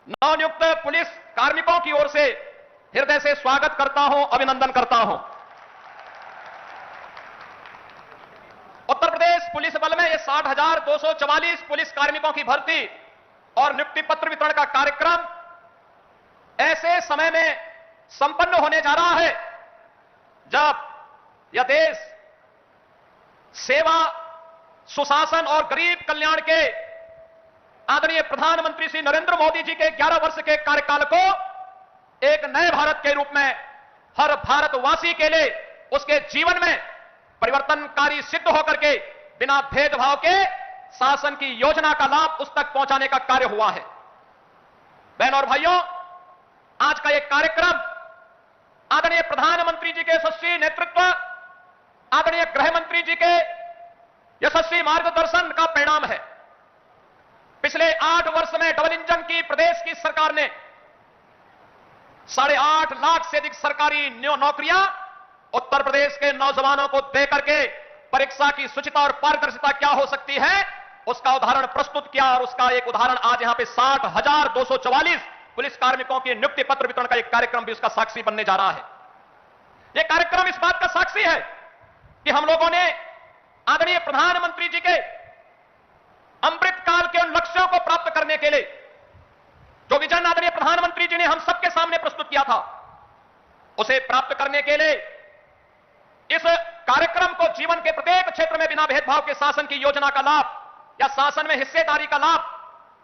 नवनियुक्त पुलिस कार्मिकों की ओर से हृदय से स्वागत करता हूं, अभिनंदन करता हूं। उत्तर प्रदेश पुलिस बल में ये 60,244 पुलिस कार्मिकों की भर्ती और नियुक्ति पत्र वितरण का कार्यक्रम ऐसे समय में संपन्न होने जा रहा है जब यह देश सेवा, सुशासन और गरीब कल्याण के आदरणीय प्रधानमंत्री श्री नरेंद्र मोदी जी के 11 वर्ष के कार्यकाल को एक नए भारत के रूप में हर भारतवासी के लिए उसके जीवन में परिवर्तनकारी सिद्ध होकर के बिना भेदभाव के शासन की योजना का लाभ उस तक पहुंचाने का कार्य हुआ है। बहनों और भाइयों, आज का यह कार्यक्रम आदरणीय प्रधानमंत्री जी के यशस्वी नेतृत्व, आदरणीय गृह मंत्री जी के यशस्वी मार्गदर्शन का परिणाम है। पिछले 8 वर्ष में डबल इंजन की प्रदेश की सरकार ने 8.5 लाख से अधिक सरकारी नौकरियां उत्तर प्रदेश के नौजवानों को देकर के परीक्षा की शुचिता और पारदर्शिता क्या हो सकती है उसका उदाहरण प्रस्तुत किया। और उसका एक उदाहरण आज यहां पे 60,244 पुलिस कार्मिकों की नियुक्ति पत्र वितरण का एक कार्यक्रम भी उसका साक्षी बनने जा रहा है। यह कार्यक्रम इस बात का साक्षी है कि हम लोगों ने आदरणीय प्रधानमंत्री जी के अमृत काल के उन लक्ष्यों को प्राप्त करने के लिए जो विजन आदरणीय प्रधानमंत्री जी ने हम सबके सामने प्रस्तुत किया था, उसे प्राप्त करने के लिए इस कार्यक्रम को जीवन के प्रत्येक क्षेत्र में बिना भेदभाव के शासन की योजना का लाभ या शासन में हिस्सेदारी का लाभ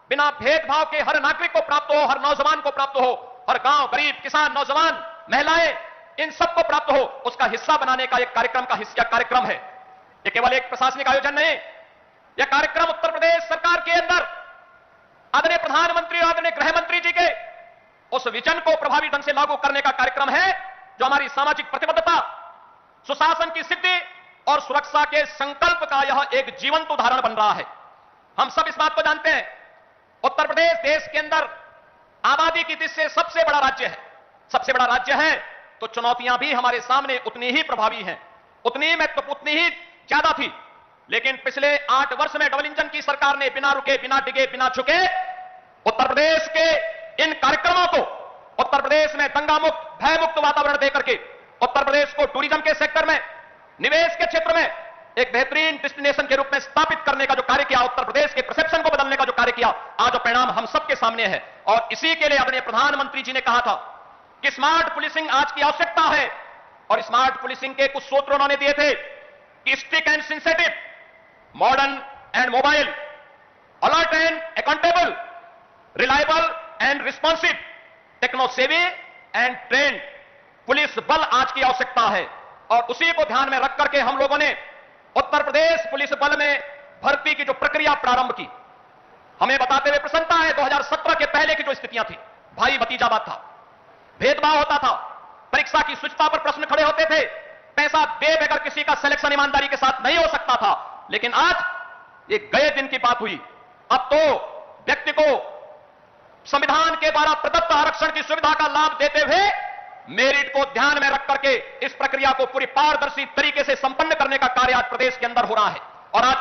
बिना भेदभाव के हर नागरिक को प्राप्त हो, हर नौजवान को प्राप्त हो, हर गांव, गरीब, किसान, नौजवान, महिलाएं, इन सबको प्राप्त हो, उसका हिस्सा बनाने का एक कार्यक्रम का हिस्सा कार्यक्रम है। यह केवल एक प्रशासनिक आयोजन नहीं, यह कार्यक्रम उत्तर प्रदेश सरकार के अंदर आदरणीय प्रधानमंत्री और आदरणीय गृह मंत्री जी के उस विजन को प्रभावी ढंग से लागू करने का कार्यक्रम है जो हमारी सामाजिक प्रतिबद्धता, सुशासन की सिद्धि और सुरक्षा के संकल्प का यह एक जीवंत उदाहरण बन रहा है। हम सब इस बात को जानते हैं, उत्तर प्रदेश देश के अंदर आबादी की दृष्टि से सबसे बड़ा राज्य है। सबसे बड़ा राज्य है तो चुनौतियां भी हमारे सामने उतनी ही प्रभावी हैं, उतनी ही ज्यादा थी। लेकिन पिछले 8 वर्ष में डबल इंजन की सरकार ने बिना रुके, बिना डिगे, बिना झुके उत्तर प्रदेश के इन कार्यक्रमों को उत्तर प्रदेश में दंगा मुक्त, भय मुक्त वातावरण देकर के उत्तर प्रदेश को टूरिज्म के सेक्टर में, निवेश के क्षेत्र में एक बेहतरीन डेस्टिनेशन के रूप में स्थापित करने का जो कार्य किया, उत्तर प्रदेश के परसेप्शन को बदलने का जो कार्य किया, आज जो परिणाम हम सबके सामने है। और इसी के लिए आदरणीय प्रधानमंत्री जी ने कहा था कि स्मार्ट पुलिसिंग आज की आवश्यकता है। और स्मार्ट पुलिसिंग के कुछ सूत्र उन्होंने दिए थे कि strict and sensitive, modern and mobile, alert and accountable, reliable and responsive, techno savvy and trained police बल आज की आवश्यकता है। और उसी को ध्यान में रख करके हम लोगों ने उत्तर प्रदेश पुलिस बल में भर्ती की जो प्रक्रिया प्रारंभ की, हमें बताते हुए प्रसन्नता है 2017 के पहले की जो स्थितियां थी, भाई भतीजावाद था, भेदभाव होता था, परीक्षा की शुचिता पर प्रश्न खड़े होते थे, पैसा दे बगैर किसी का सिलेक्शन ईमानदारी के साथ नहीं हो सकता था। लेकिन आज ये गए दिन की बात हुई। अब तो व्यक्ति को संविधान के द्वारा प्रदत्त आरक्षण की सुविधा का लाभ देते हुए मेरिट को ध्यान में रख करके इस प्रक्रिया को पूरी पारदर्शी तरीके से संपन्न करने का कार्य आज प्रदेश के अंदर हो रहा है। और आज